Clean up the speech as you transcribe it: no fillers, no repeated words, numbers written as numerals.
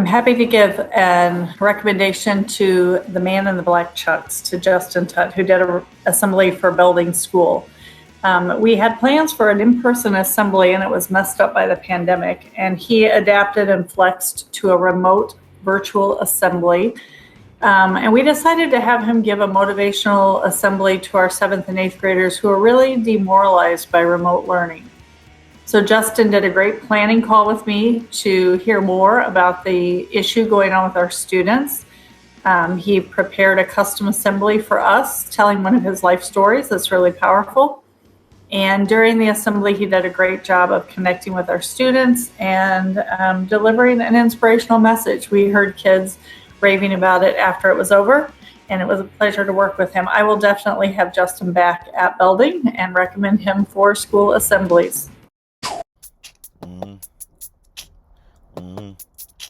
I'm happy to give a recommendation to the man in the black chucks, to Justin Tutt, who did an assembly for Belding School. We had plans for an in-person assembly, and it was messed up by the pandemic, and he adapted and flexed to a remote virtual assembly. And we decided to have him give a motivational assembly to our 7th and 8th graders who are really demoralized by remote learning. So Justin did a great planning call with me to hear more about the issue going on with our students. He prepared a custom assembly for us, telling one of his life stories that's really powerful. And during the assembly, he did a great job of connecting with our students and delivering an inspirational message. We heard kids raving about it after it was over, and it was a pleasure to work with him. I will definitely have Justin back at Belding and recommend him for school assemblies.